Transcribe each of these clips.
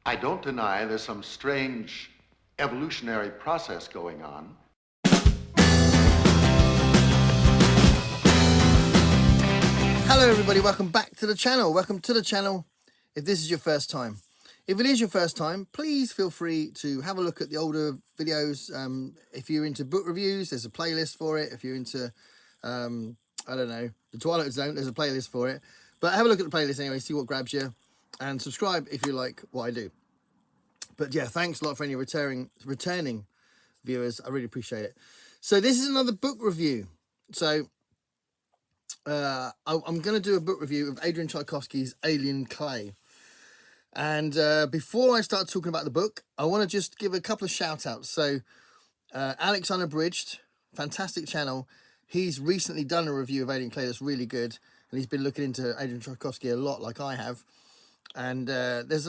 I don't deny there's some strange evolutionary process going on. Hello everybody, welcome back to the channel. Welcome to the channel if this is your first time. If it is your first time, please feel free to have a look at the older videos. If you're into book reviews, there's a playlist for it. If you're into, I don't know, the Twilight Zone, there's a playlist for it. But have a look at the playlist anyway, see what grabs you. And subscribe if you like what I do. But yeah, thanks a lot for any returning viewers. I really appreciate it. So this is another book review. So I'm going to do a book review of Adrian Tchaikovsky's Alien Clay. And before I start talking about the book, I want to just give a couple of shout outs. So Alex Unabridged, fantastic channel. He's recently done a review of Alien Clay that's really good. And he's been looking into Adrian Tchaikovsky a lot, like I have. And there's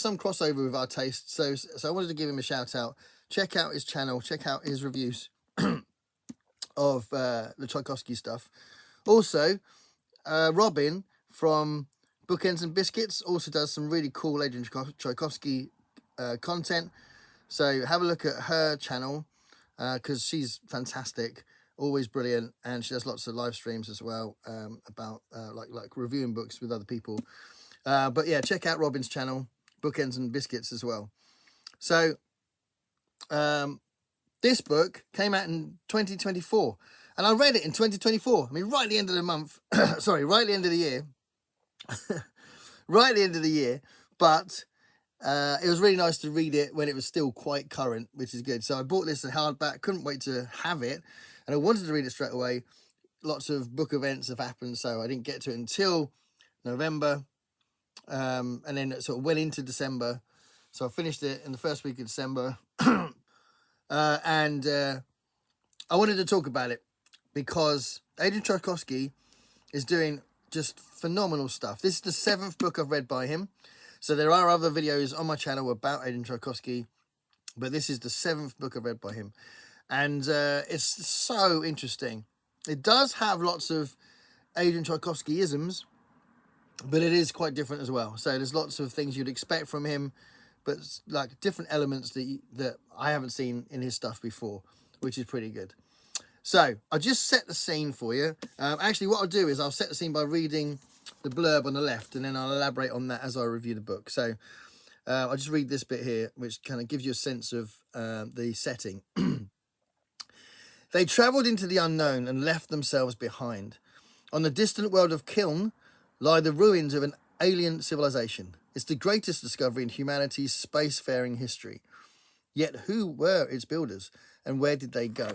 some crossover with our tastes. So I wanted to give him a shout out. Check out his channel. Check out his reviews of the Tchaikovsky stuff. Also, Robin from Bookends and Biscuits also does some really cool Adrian Tchaikovsky content. So have a look at her channel because she's fantastic, always brilliant, and she does lots of live streams as well about like reviewing books with other people. But yeah, check out Robin's channel, Bookends and Biscuits as well. So this book came out in 2024. And I read it in 2024. I mean, right at the end of the month. Sorry, right at the end of the year. Right at the end of the year. But it was really nice to read it when it was still quite current, which is good. So I bought this in hardback. Couldn't wait to have it. And I wanted to read it straight away. Lots of book events have happened, so I didn't get to it until November. And then it sort of went into December. So I finished it in the first week of December. And I wanted to talk about it, because Adrian Tchaikovsky is doing just phenomenal stuff. This is the 7th book I've read by him. So there are other videos on my channel about Adrian Tchaikovsky, but this is the 7th book I've read by him. And it's so interesting. It does have lots of Adrian Tchaikovsky-isms, but it is quite different as well. So there's lots of things you'd expect from him, but like different elements that I haven't seen in his stuff before, which is pretty good. So I'll just set the scene for you. Actually, what I'll do is I'll set the scene by reading the blurb on the left, and then I'll elaborate on that as I review the book. So I'll just read this bit here, which kind of gives you a sense of the setting. They travelled into the unknown and left themselves behind. On the distant world of Kiln lie the ruins of an alien civilization. It's the greatest discovery in humanity's spacefaring history. Yet who were its builders, and where did they go?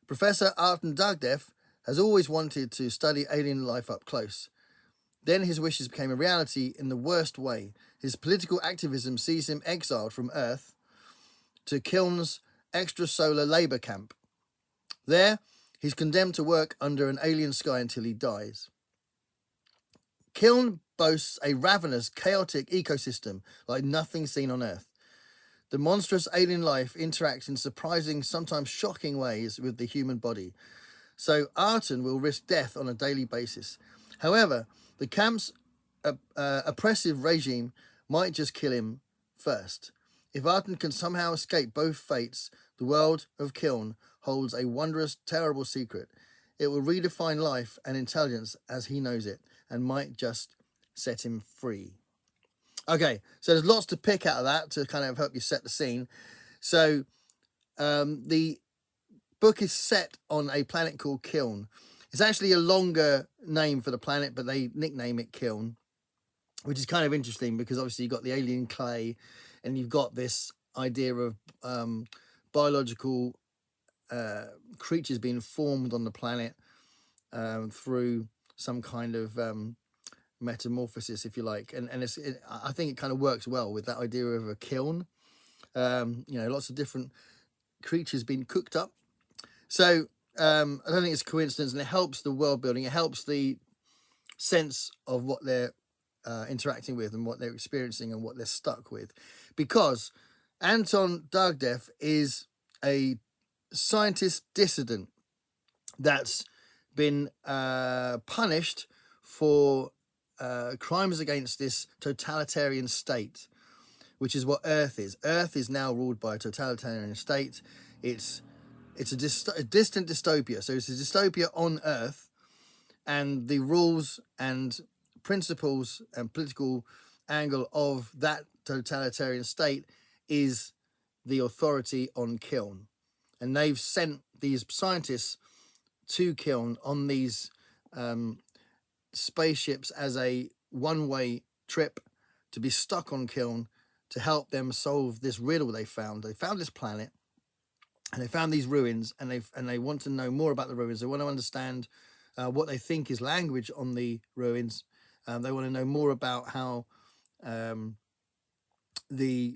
Professor Arten Dagdev has always wanted to study alien life up close. Then his wishes became a reality in the worst way. His political activism sees him exiled from Earth to Kiln's extrasolar labor camp. There, he's condemned to work under an alien sky until he dies. Kiln boasts a ravenous, chaotic ecosystem like nothing seen on Earth. The monstrous alien life interacts in surprising, sometimes shocking ways with the human body. So Arten will risk death on a daily basis. However, the camp's oppressive regime might just kill him first. If Arten can somehow escape both fates, the world of Kiln holds a wondrous, terrible secret. It will redefine life and intelligence as he knows it, and might just set him free. Okay, so there's lots to pick out of that to kind of help you set the scene. So the book is set on a planet called Kiln. It's actually a longer name for the planet, but they nickname it Kiln, which is kind of interesting because obviously you've got the alien clay and you've got this idea of biological creatures being formed on the planet through some kind of metamorphosis, if you like, and I think it kind of works well with that idea of a kiln. Lots of different creatures being cooked up. So I don't think it's a coincidence, and it helps the world building. It helps the sense of what they're interacting with and what they're experiencing and what they're stuck with, because Anton Dagdev is a scientist dissident that's been punished for crimes against this totalitarian state which is what Earth is. Earth is now ruled by a totalitarian state. It's a distant dystopia. So it's a dystopia on Earth, and the rules and principles and political angle of that totalitarian state is the authority on Kiln. And they've sent these scientists to Kiln on these spaceships as a one-way trip to be stuck on Kiln to help them solve this riddle they found. They found this planet, and they found these ruins, and they want to know more about the ruins. They want to understand what they think is language on the ruins. They want to know more about how the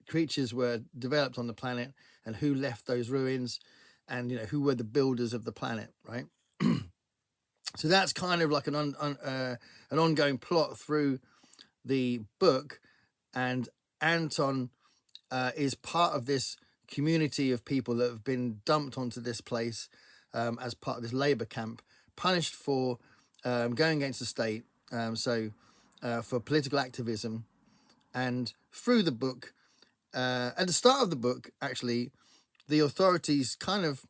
creatures were developed on the planet, and who left those ruins, and who were the builders of the planet, right? So that's kind of like an ongoing plot through the book, and Anton is part of this community of people that have been dumped onto this place as part of this labor camp, punished for going against the state, for political activism. And through the book, at the start of the book, actually, the authorities kind of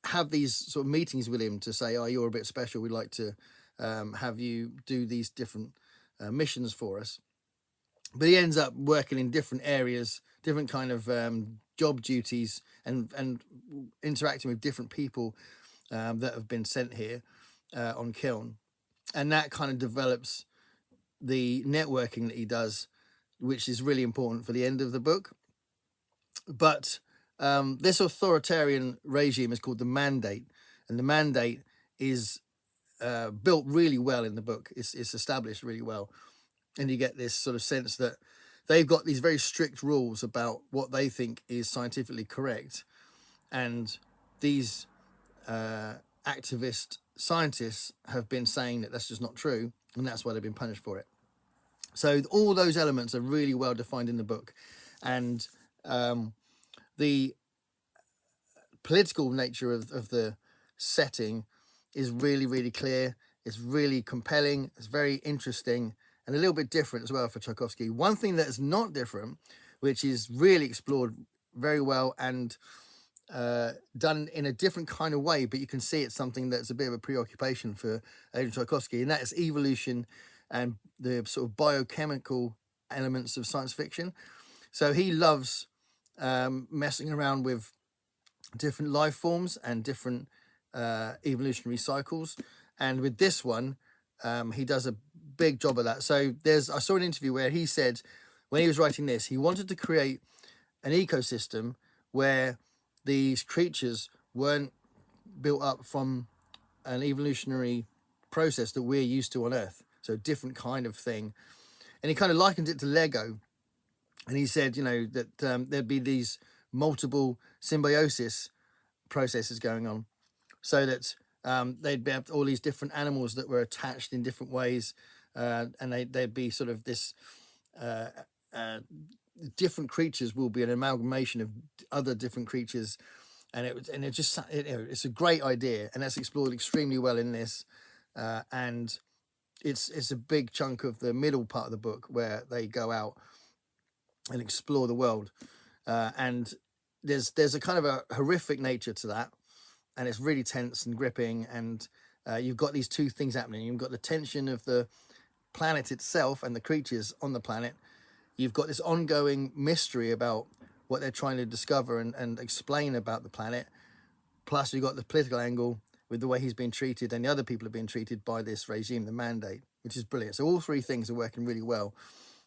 have these sort of meetings with him to say, oh, you're a bit special, we'd like to have you do these different missions for us. But he ends up working in different areas, different kind of job duties, and interacting with different people that have been sent here on Kiln. And that kind of develops the networking that he does, which is really important for the end of the book. But this authoritarian regime is called the Mandate, and the Mandate is built really well in the book. It's established really well, and you get this sort of sense that they've got these very strict rules about what they think is scientifically correct, and these activist scientists have been saying that that's just not true, and that's why they've been punished for it. So all those elements are really well defined in the book, and the political nature of the setting is really, really clear. It's really compelling. It's very interesting, and a little bit different as well for Tchaikovsky. One thing that is not different, which is really explored very well and done in a different kind of way, but you can see it's something that's a bit of a preoccupation for Adrian Tchaikovsky, and that is evolution and the sort of biochemical elements of science fiction. So he loves messing around with different life forms and different evolutionary cycles, and with this one he does a big job of that. So I saw an interview where he said when he was writing this, he wanted to create an ecosystem where these creatures weren't built up from an evolutionary process that we're used to on Earth, so a different kind of thing. And he kind of likened it to Lego, and he said, that there'd be these multiple symbiosis processes going on, so that they'd be all these different animals that were attached in different ways, and they'd be sort of this different creatures will be an amalgamation of other different creatures, and it's a great idea, and that's explored extremely well in this, and it's a big chunk of the middle part of the book where they go out and explore the world, and there's a kind of a horrific nature to that, and it's really tense and gripping, and you've got these two things happening. You've got the tension of the planet itself and the creatures on the planet. You've got this ongoing mystery about what they're trying to discover and explain about the planet. Plus, you've got the political angle with the way he's being treated and the other people are being treated by this regime, the Mandate, which is brilliant. So all three things are working really well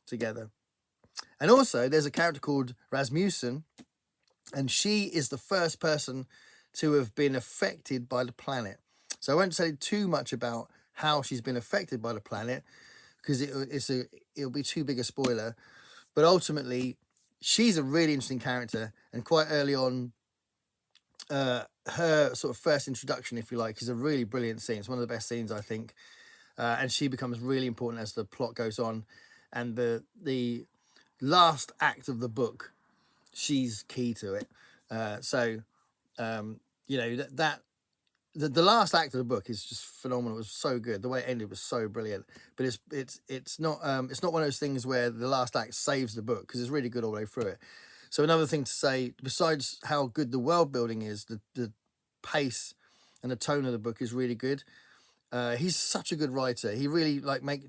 together. And also, there's a character called Rasmussen, and she is the first person to have been affected by the planet. So I won't say too much about how she's been affected by the planet, because it'll be too big a spoiler. But ultimately, she's a really interesting character, and quite early on, her sort of first introduction, if you like, is a really brilliant scene. It's one of the best scenes, I think, and she becomes really important as the plot goes on, and the last act of the book, she's key to it. That the last act of the book is just phenomenal. It was so good. The way it ended was so brilliant. But it's not one of those things where the last act saves the book, because it's really good all the way through it. So another thing to say, besides how good the world building is, the pace and the tone of the book is really good. He's such a good writer. He really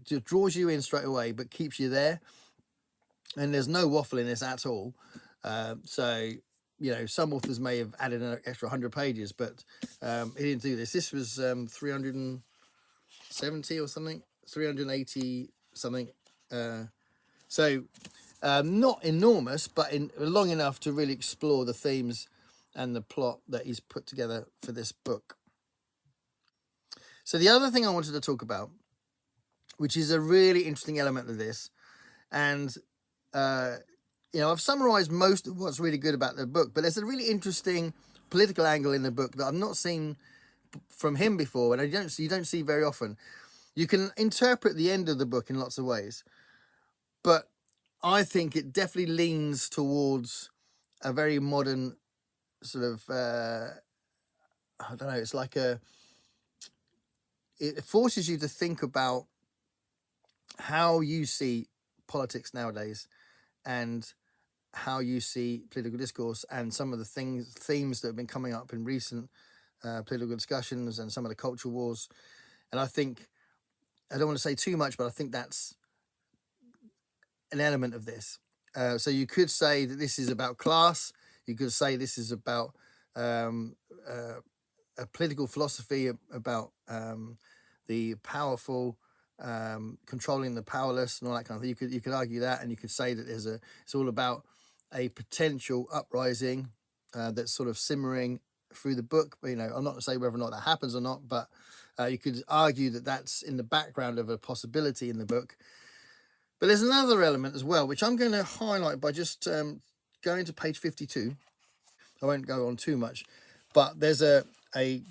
just draws you in straight away, but keeps you there. And there's no waffle in this at all. So some authors may have added an extra 100 pages, but he didn't do this. This was 370 or something, 380 something. So not enormous, but long enough to really explore the themes and the plot that he's put together for this book. So the other thing I wanted to talk about, which is a really interesting element of this, and I've summarized most of what's really good about the book, but there's a really interesting political angle in the book that I've not seen from him before, and you don't see very often. You can interpret the end of the book in lots of ways, but I think it definitely leans towards a very modern sort of, I don't know, it's like it forces you to think about how you see politics nowadays, and how you see political discourse, and some of the themes that have been coming up in recent political discussions, and some of the cultural wars. And I think, I don't want to say too much, but I think that's an element of this. So you could say that this is about class. You could say this is about a political philosophy about the powerful controlling the powerless and all that kind of thing. You could argue that, and you could say that it's all about a potential uprising that's sort of simmering through the book. But, I'm not going to say whether or not that happens or not, but you could argue that that's in the background of a possibility in the book. But there's another element as well, which I'm going to highlight by just going to page 52. I won't go on too much, but there's a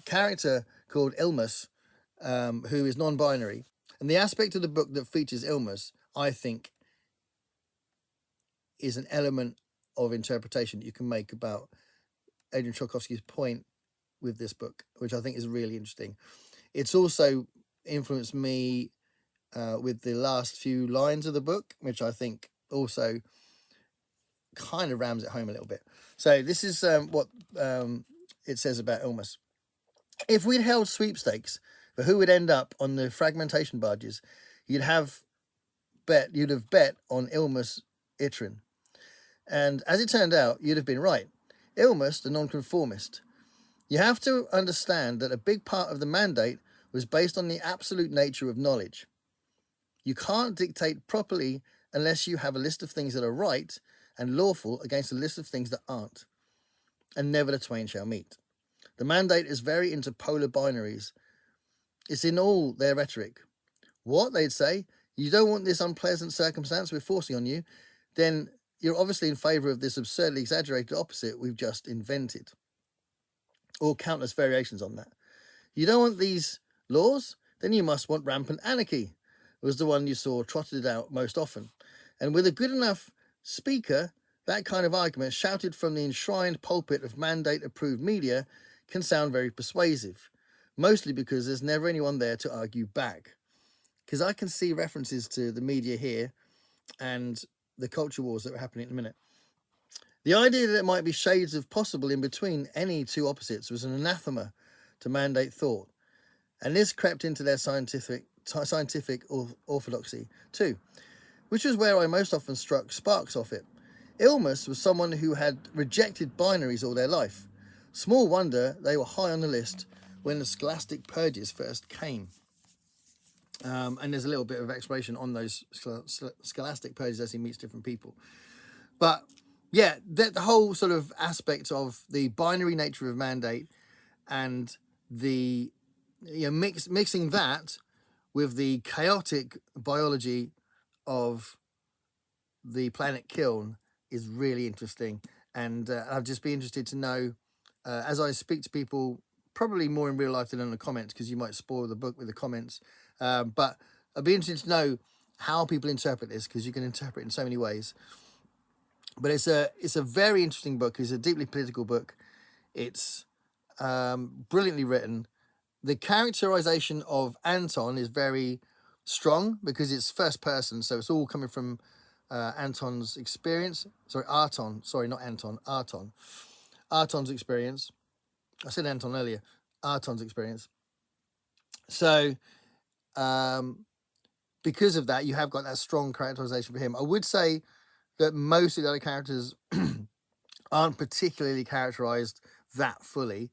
character called Ilmus who is non-binary. And the aspect of the book that features Ilmus, I think, is an element of interpretation that you can make about Adrian Tchaikovsky's point with this book, which I think is really interesting. It's also influenced me with the last few lines of the book, which I think also kind of rams it home a little bit. So this is what it says about Ilmus. If we'd held sweepstakes for who would end up on the fragmentation barges, you'd have bet on Ilmus Itrin. And as it turned out, you'd have been right. Ilmus, the nonconformist. You have to understand that a big part of the mandate was based on the absolute nature of knowledge. You can't dictate properly unless you have a list of things that are right and lawful against a list of things that aren't. And never the twain shall meet. The mandate is very into polar binaries. It's in all their rhetoric. What, they'd say, you don't want this unpleasant circumstance we're forcing on you, then you're obviously in favour of this absurdly exaggerated opposite we've just invented. Or countless variations on that. You don't want these laws? Then you must want rampant anarchy, was the one you saw trotted out most often. And with a good enough speaker, that kind of argument shouted from the enshrined pulpit of mandate-approved media can sound very persuasive, mostly because there's never anyone there to argue back. Because I can see references to the media here and the culture wars that were happening in a minute. The idea that there might be shades of possible in between any two opposites was an anathema to mandate thought, and this crept into their scientific orthodoxy too, which was where I most often struck sparks off it. Ilmus was someone who had rejected binaries all their life. Small wonder they were high on the list when the scholastic purges first came. And there's a little bit of explanation on those scholastic purges as he meets different people. But yeah, the whole sort of aspect of the binary nature of mandate and the mixing that with the chaotic biology of the planet Kiln is really interesting. And I'd just be interested to know, as I speak to people, probably more in real life than in the comments, because you might spoil the book with the comments. But I'd be interested to know how people interpret this, because you can interpret it in so many ways. But it's a very interesting book. It's a deeply political book. It's brilliantly written. The characterization of Anton is very strong because it's first person, so it's all coming from Anton's experience. Sorry, Arton. Sorry, not Anton. Arton. Arton's experience. I said Anton earlier. Arton's experience. So, because of that, you have got that strong characterization for him. I would say that most of the other characters aren't particularly characterized that fully,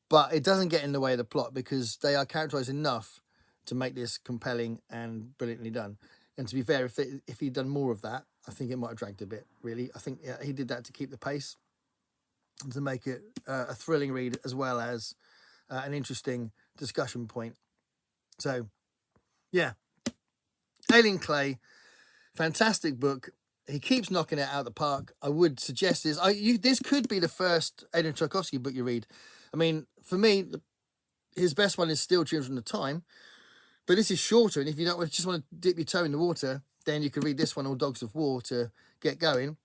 but it doesn't get in the way of the plot because they are characterized enough to make this compelling and brilliantly done. And to be fair, if he'd done more of that, I think it might have dragged a bit, really. I think he did that to keep the pace and to make it a thrilling read as well as an interesting discussion point. So, yeah. Alien Clay, fantastic book. He keeps knocking it out of the park. I would suggest this. This could be the first Adrian Tchaikovsky book you read. I mean, for me, his best one is still Children of Time, but this is shorter. And if you don't just want to dip your toe in the water, then you can read this one or Dogs of War to get going.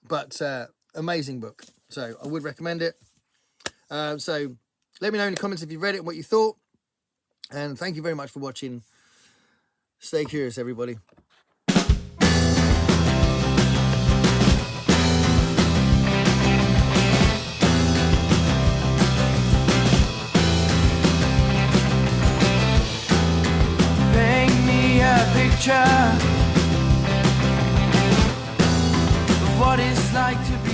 But amazing book. So I would recommend it. So let me know in the comments if you've read it and what you thought. And thank you very much for watching. Stay curious, everybody. Paint me a picture of what it's like to be